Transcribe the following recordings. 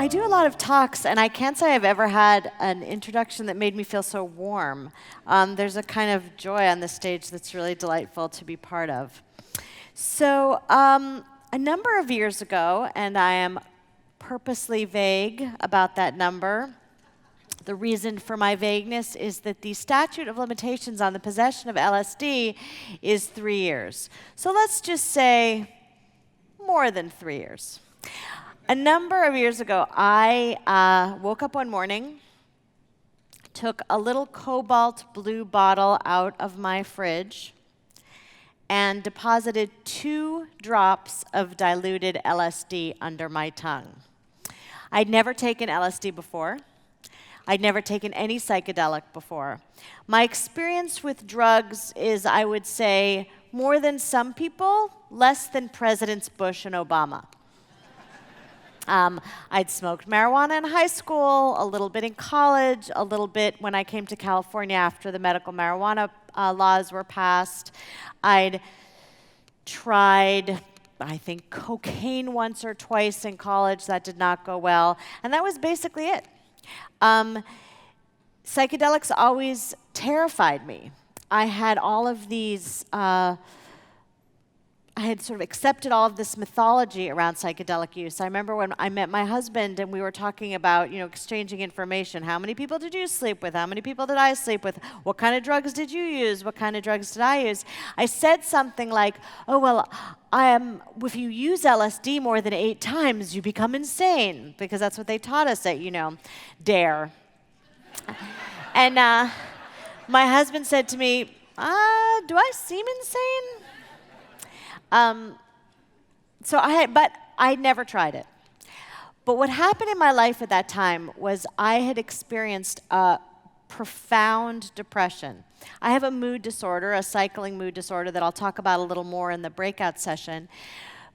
I do a lot of talks, and I can't say I've ever had an introduction that made me feel so warm. There's a kind of joy on the stage that's really delightful to be part of. So a number of years ago, and I am purposely vague about that number. The reason for my vagueness is that the statute of limitations on the possession of LSD is 3 years. So let's just say more than 3 years. A number of years ago, I woke up one morning, took a little cobalt blue bottle out of my fridge, and deposited 2 drops of diluted LSD under my tongue. I'd never taken LSD before. I'd never taken any psychedelic before. My experience with drugs is, I would say, more than some people, less than Presidents Bush and Obama. I'd smoked marijuana in high school, a little bit in college, a little bit when I came to California after the medical marijuana laws were passed. I'd tried, I think, cocaine once or twice in college. That did not go well. And that was basically it. Psychedelics always terrified me. I had all of these, I had sort of accepted all of this mythology around psychedelic use. I remember when I met my husband and we were talking about, exchanging information. How many people did you sleep with? How many people did I sleep with? What kind of drugs did you use? What kind of drugs did I use? I said something like, oh, well, if you use LSD more than 8 times, you become insane, because that's what they taught us at, DARE. And my husband said to me, do I seem insane? But I never tried it. But what happened in my life at that time was I had experienced a profound depression. I have a mood disorder, a cycling mood disorder that I'll talk about a little more in the breakout session.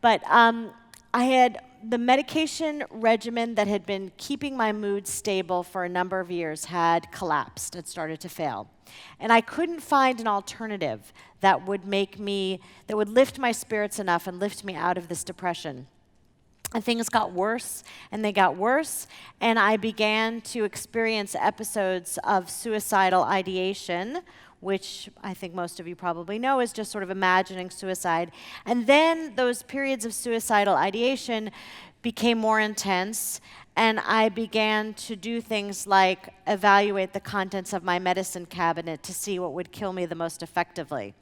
But I had the medication regimen that had been keeping my mood stable for a number of years had collapsed, had started to fail. And I couldn't find an alternative that would lift my spirits enough and lift me out of this depression. And things got worse, and they got worse, and I began to experience episodes of suicidal ideation, which I think most of you probably know is just sort of imagining suicide. And then those periods of suicidal ideation became more intense, and I began to do things like evaluate the contents of my medicine cabinet to see what would kill me the most effectively.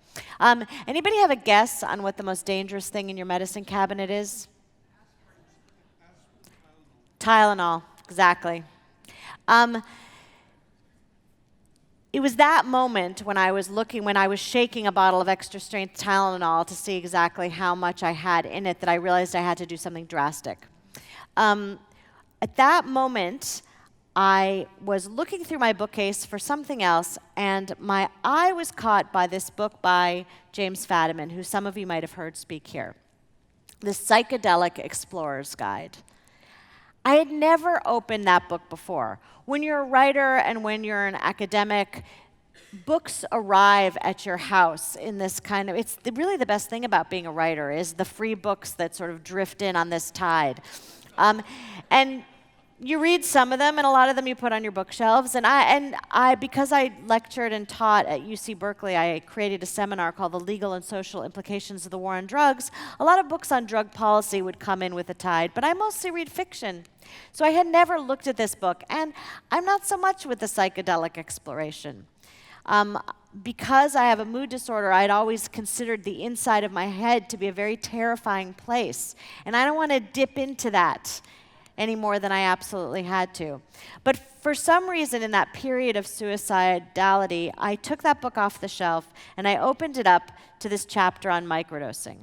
Anybody have a guess on what the most dangerous thing in your medicine cabinet is? Tylenol, exactly. It was that moment when I was shaking a bottle of extra strength Tylenol to see exactly how much I had in it that I realized I had to do something drastic. At that moment, I was looking through my bookcase for something else, and my eye was caught by this book by James Fadiman, who some of you might have heard speak here, The Psychedelic Explorer's Guide. I had never opened that book before. When you're a writer and when you're an academic, books arrive at your house in this kind of, really the best thing about being a writer is the free books that sort of drift in on this tide. And you read some of them, and a lot of them you put on your bookshelves. And I, because I lectured and taught at UC Berkeley, I created a seminar called The Legal and Social Implications of the War on Drugs. A lot of books on drug policy would come in with the tide, but I mostly read fiction. So I had never looked at this book, and I'm not so much with the psychedelic exploration. Because I have a mood disorder, I'd always considered the inside of my head to be a very terrifying place, and I don't want to dip into that any more than I absolutely had to. But for some reason, in that period of suicidality, I took that book off the shelf, and I opened it up to this chapter on microdosing.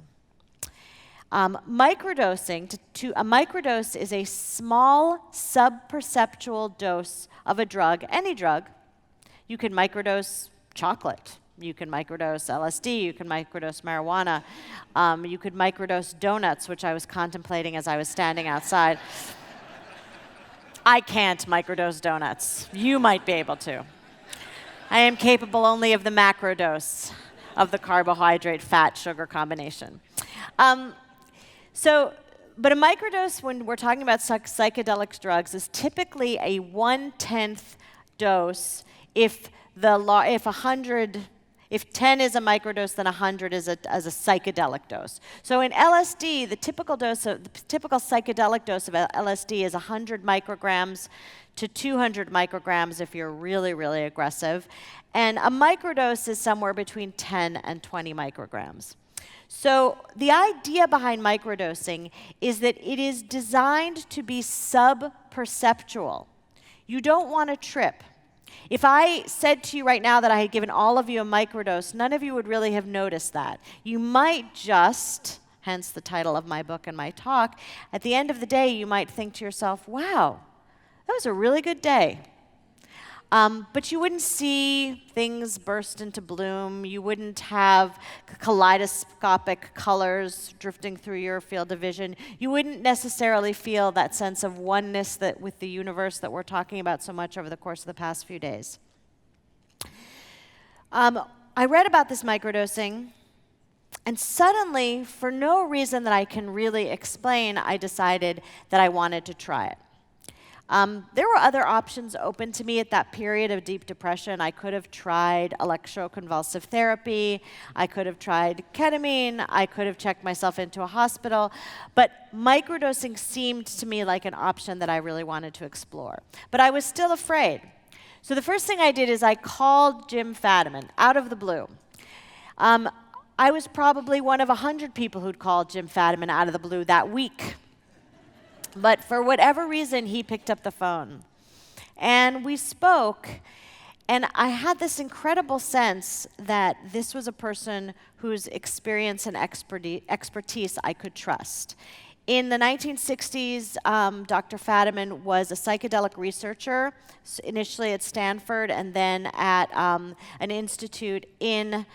Microdosing, a microdose is a small subperceptual dose of a drug, any drug. You can microdose chocolate. You can microdose LSD. You can microdose marijuana. You could microdose donuts, which I was contemplating as I was standing outside. I can't microdose donuts. You might be able to. I am capable only of the macrodose of the carbohydrate, fat, sugar combination. So But a microdose, when we're talking about psychedelic drugs, is typically a 1/10 dose. If 10 is a microdose, then 100 is a psychedelic dose. So in LSD, the typical psychedelic dose of LSD is 100 micrograms to 200 micrograms if you're really, really aggressive. And a microdose is somewhere between 10 and 20 micrograms. So the idea behind microdosing is that it is designed to be sub-perceptual. You don't want to trip. If I said to you right now that I had given all of you a microdose, none of you would really have noticed that. You might just, hence the title of my book and my talk, at the end of the day, you might think to yourself, wow, that was a really good day. But you wouldn't see things burst into bloom. You wouldn't have kaleidoscopic colors drifting through your field of vision. You wouldn't necessarily feel that sense of oneness that with the universe that we're talking about so much over the course of the past few days. I read about this microdosing, and suddenly, for no reason that I can really explain, I decided that I wanted to try it. There were other options open to me at that period of deep depression. I could have tried electroconvulsive therapy. I could have tried ketamine. I could have checked myself into a hospital. But microdosing seemed to me like an option that I really wanted to explore. But I was still afraid. So the first thing I did is I called Jim Fadiman out of the blue. I was probably one of 100 people who'd called Jim Fadiman out of the blue that week. But for whatever reason, he picked up the phone. And we spoke, and I had this incredible sense that this was a person whose experience and expertise I could trust. In the 1960s, Dr. Fadiman was a psychedelic researcher, initially at Stanford and then at an institute here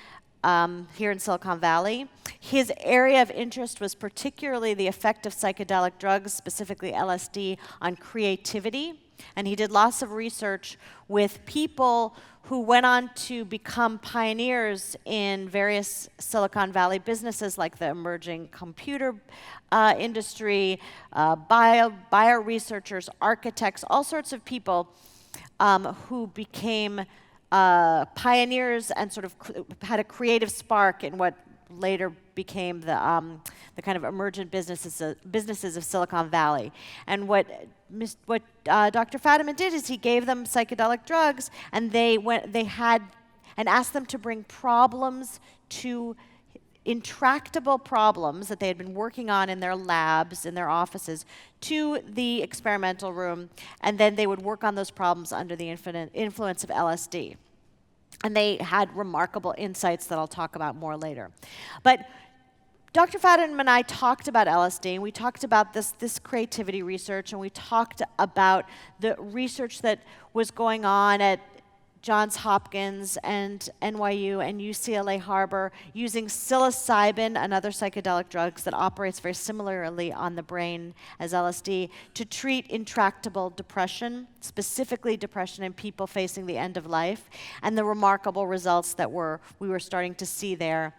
in Silicon Valley. His area of interest was particularly the effect of psychedelic drugs, specifically LSD, on creativity. And he did lots of research with people who went on to become pioneers in various Silicon Valley businesses like the emerging computer industry, bio researchers, architects, all sorts of people who became pioneers and sort of had a creative spark in what later became the kind of emergent businesses of Silicon Valley. And what Dr. Fadiman did is he gave them psychedelic drugs, and they asked them to bring intractable problems that they had been working on in their labs, in their offices, to the experimental room, and then they would work on those problems under the influence of LSD. And they had remarkable insights that I'll talk about more later. But Dr. Fadiman and I talked about LSD, and we talked about this creativity research, and we talked about the research that was going on at Johns Hopkins and NYU and UCLA Harbor using psilocybin, another psychedelic drug that operates very similarly on the brain as LSD, to treat intractable depression, specifically depression in people facing the end of life, and the remarkable results that we were starting to see there.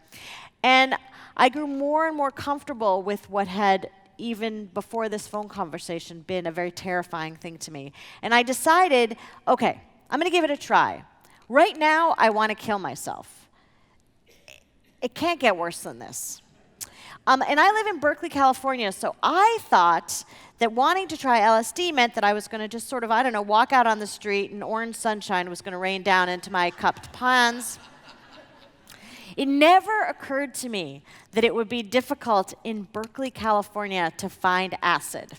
And I grew more and more comfortable with what had, even before this phone conversation, been a very terrifying thing to me. And I decided, okay, I'm going to give it a try. Right now, I want to kill myself. It can't get worse than this. And I live in Berkeley, California, so I thought that wanting to try LSD meant that I was going to just sort of, walk out on the street and orange sunshine was going to rain down into my cupped palms. It never occurred to me that it would be difficult in Berkeley, California to find acid.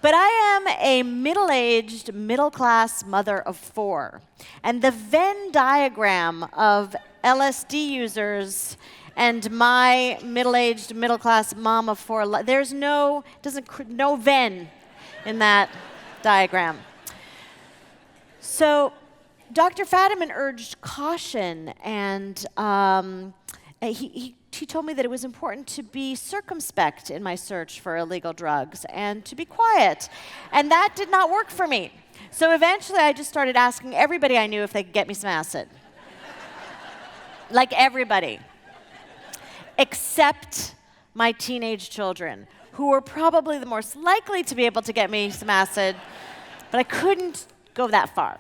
But I am a middle-aged, middle-class mother of 4. And the Venn diagram of LSD users and my middle-aged, middle-class mom of 4, there's no Venn in that diagram. So Dr. Fadiman urged caution, and he told me that it was important to be circumspect in my search for illegal drugs and to be quiet. And that did not work for me. So eventually I just started asking everybody I knew if they could get me some acid. Like everybody. Except my teenage children, who were probably the most likely to be able to get me some acid, but I couldn't go that far.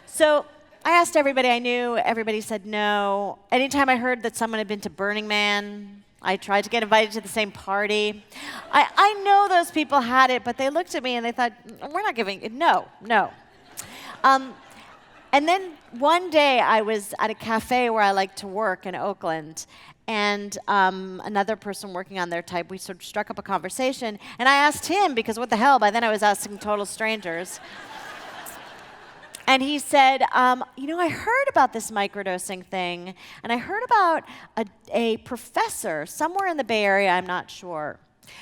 So I asked everybody I knew. Everybody said no. Anytime I heard that someone had been to Burning Man, I tried to get invited to the same party. I know those people had it, but they looked at me and they thought, we're not giving it. No. And then one day I was at a cafe where I like to work in Oakland, and another person working on their type, we sort of struck up a conversation, and I asked him, because what the hell, by then I was asking total strangers. And he said, I heard about this microdosing thing, and I heard about a professor somewhere in the Bay Area, I'm not sure.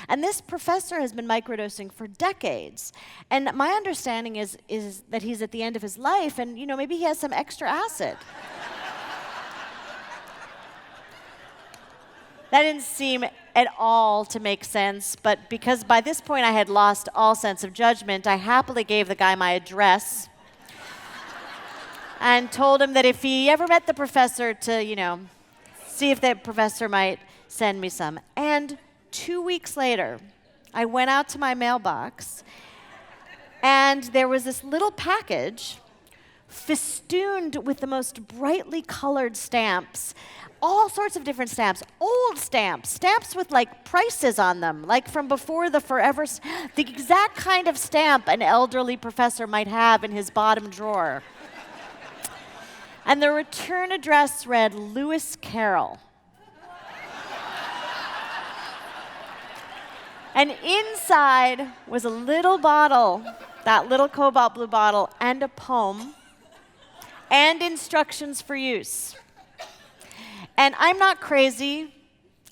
And this professor has been microdosing for decades. And my understanding is that he's at the end of his life, and maybe he has some extra acid. That didn't seem at all to make sense, but because by this point I had lost all sense of judgment, I happily gave the guy my address and told him that if he ever met the professor to, see if the professor might send me some. And 2 weeks later, I went out to my mailbox, and there was this little package festooned with the most brightly colored stamps, all sorts of different stamps, old stamps with prices on them, like from before the the exact kind of stamp an elderly professor might have in his bottom drawer. And the return address read Lewis Carroll. And inside was a little bottle, that little cobalt blue bottle, and a poem, and instructions for use. And I'm not crazy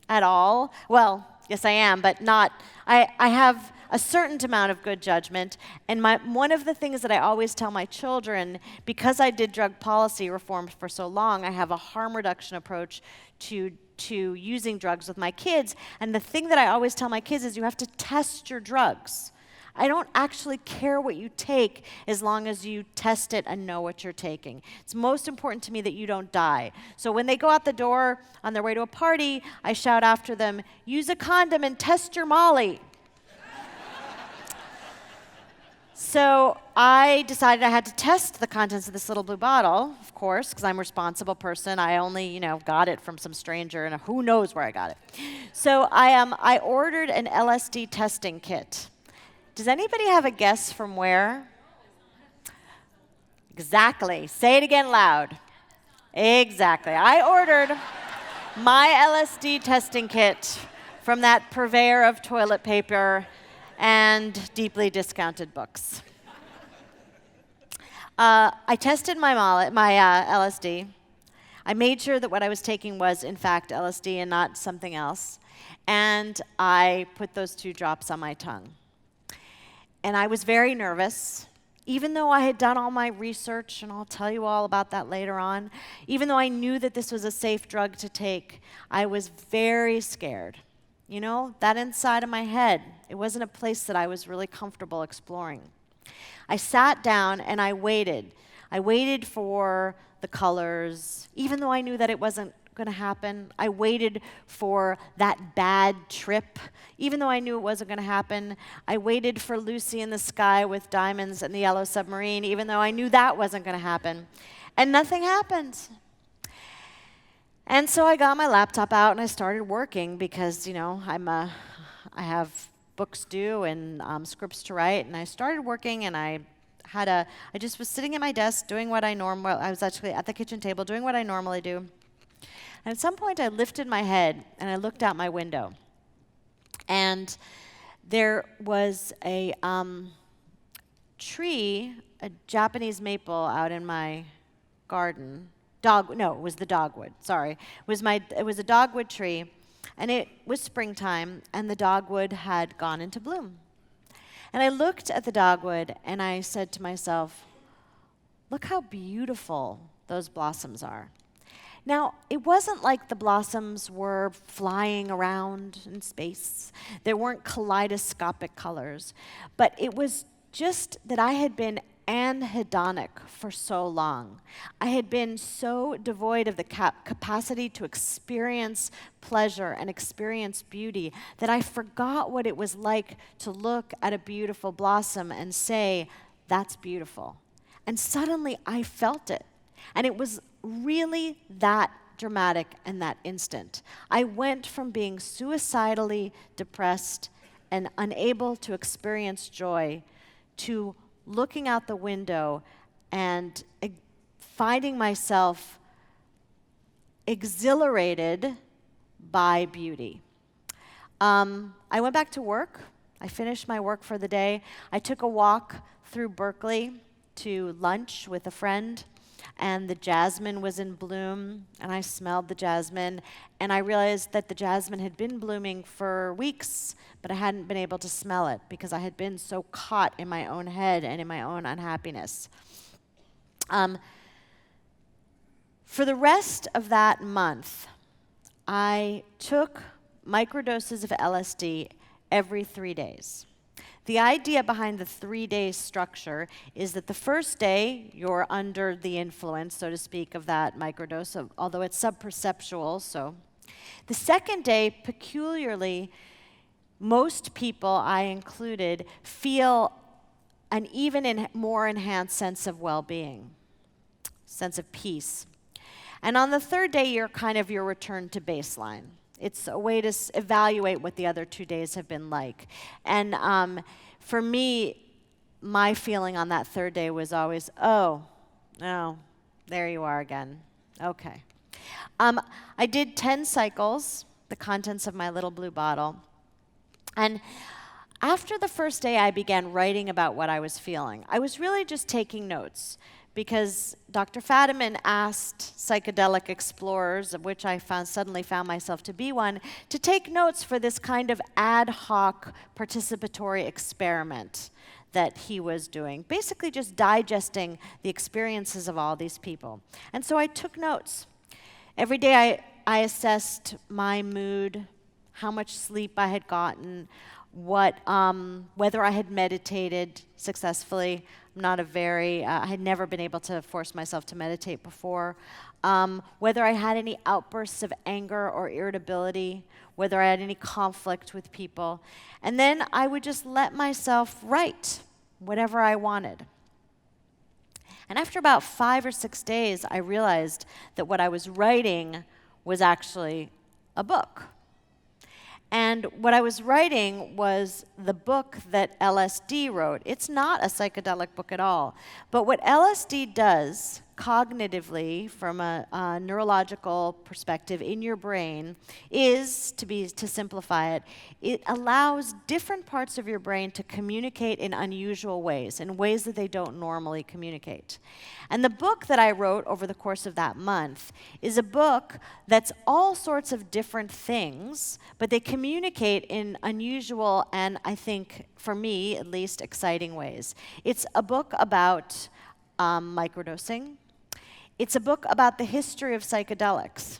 at all. Well, yes I am, but not. I have a certain amount of good judgment. And one of the things that I always tell my children, because I did drug policy reform for so long, I have a harm reduction approach to using drugs with my kids. And the thing that I always tell my kids is you have to test your drugs. I don't actually care what you take as long as you test it and know what you're taking. It's most important to me that you don't die. So when they go out the door on their way to a party, I shout after them, use a condom and test your Molly. So I decided I had to test the contents of this little blue bottle, of course, because I'm a responsible person. I only, got it from some stranger, and who knows where I got it. So I ordered an LSD testing kit. Does anybody have a guess from where? Exactly. Say it again loud. Exactly. I ordered my LSD testing kit from that purveyor of toilet paper and deeply discounted books. I tested my LSD. I made sure that what I was taking was, in fact, LSD and not something else. And I put those 2 drops on my tongue. And I was very nervous, even though I had done all my research, and I'll tell you all about that later on. Even though I knew that this was a safe drug to take, I was very scared. That inside of my head, it wasn't a place that I was really comfortable exploring. I sat down and I waited. I waited for the colors, even though I knew that it wasn't going to happen. I waited for that bad trip, even though I knew it wasn't going to happen. I waited for Lucy in the sky with diamonds and the yellow submarine, even though I knew that wasn't going to happen. And nothing happened. And so I got my laptop out and I started working because, I have books due and scripts to write. And I started working, and I just was sitting at my desk doing what I was actually at the kitchen table doing what I normally do. And at some point I lifted my head and I looked out my window. And there was a tree, a Japanese maple out in my garden. It was the dogwood, sorry. It was a dogwood tree, and it was springtime, and the dogwood had gone into bloom. And I looked at the dogwood, and I said to myself, look how beautiful those blossoms are. Now, it wasn't like the blossoms were flying around in space. There weren't kaleidoscopic colors, but it was just that I had been anhedonic for so long. I had been so devoid of the capacity to experience pleasure and experience beauty that I forgot what it was like to look at a beautiful blossom and say, "That's beautiful." And suddenly I felt it. And it was really that dramatic and that instant. I went from being suicidally depressed and unable to experience joy to looking out the window and finding myself exhilarated by beauty. I went back to work. I finished my work for the day. I took a walk through Berkeley to lunch with a friend, and the jasmine was in bloom, and I smelled the jasmine, and I realized that the jasmine had been blooming for weeks, but I hadn't been able to smell it because I had been so caught in my own head and in my own unhappiness. For the rest of that month, I took microdoses of LSD every 3 days. The idea behind the 3-day structure is that the first day you're under the influence, so to speak, of that microdose, although it's subperceptual. So, the second day, peculiarly, most people, I included, feel an even more enhanced sense of well-being, sense of peace. And on the third day, you're returned to baseline. It's a way to evaluate what the other 2 days have been like. And for me, my feeling on that third day was always, oh, there you are again. Okay. I did 10 cycles, the contents of my little blue bottle. And after the first day, I began writing about what I was feeling. I was really just taking notes, because Dr. Fadiman asked psychedelic explorers, of which I suddenly found myself to be one, to take notes for this kind of ad hoc participatory experiment that he was doing, basically just digesting the experiences of all these people. And so I took notes. Every day I assessed my mood, how much sleep I had gotten, whether I had meditated successfully. I had never been able to force myself to meditate before. Whether I had any outbursts of anger or irritability, whether I had any conflict with people. And then I would just let myself write whatever I wanted. And after about 5 or 6 days, I realized that what I was writing was actually a book. And what I was writing was the book that LSD wrote. It's not a psychedelic book at all. But what LSD does cognitively, from a neurological perspective in your brain, is, to simplify it, it allows different parts of your brain to communicate in unusual ways, in ways that they don't normally communicate. And the book that I wrote over the course of that month is a book that's all sorts of different things, but they communicate in unusual and, I think, for me at least, exciting ways. It's a book about microdosing. It's a book about the history of psychedelics.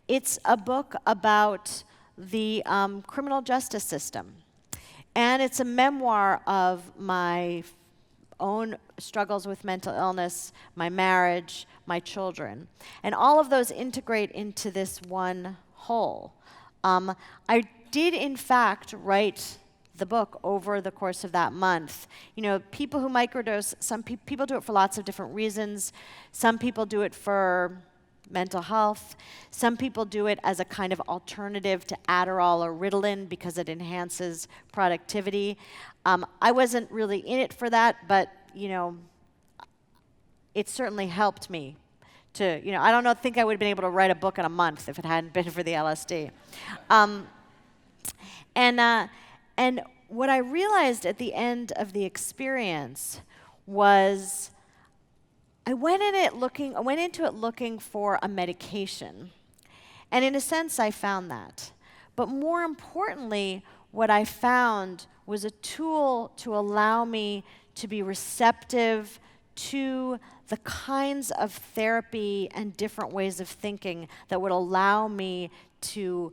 It's a book about the criminal justice system. And it's a memoir of my own struggles with mental illness, my marriage, my children. And all of those integrate into this one whole. I did, in fact, write the book over the course of that month. You know, people who microdose, some people do it for lots of different reasons. Some people do it for mental health. Some people do it as a kind of alternative to Adderall or Ritalin because it enhances productivity. I wasn't really in it for that, but, you know, it certainly helped me to, you know, I don't think I would have been able to write a book in a month if it hadn't been for the LSD. And what I realized at the end of the experience was I went into it looking for a medication. And in a sense, I found that. But more importantly, what I found was a tool to allow me to be receptive to the kinds of therapy and different ways of thinking that would allow me to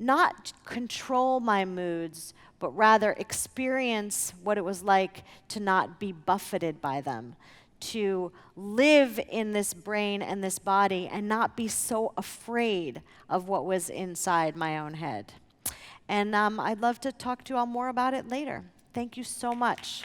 not control my moods, but rather experience what it was like to not be buffeted by them, to live in this brain and this body and not be so afraid of what was inside my own head. And I'd love to talk to you all more about it later. Thank you so much.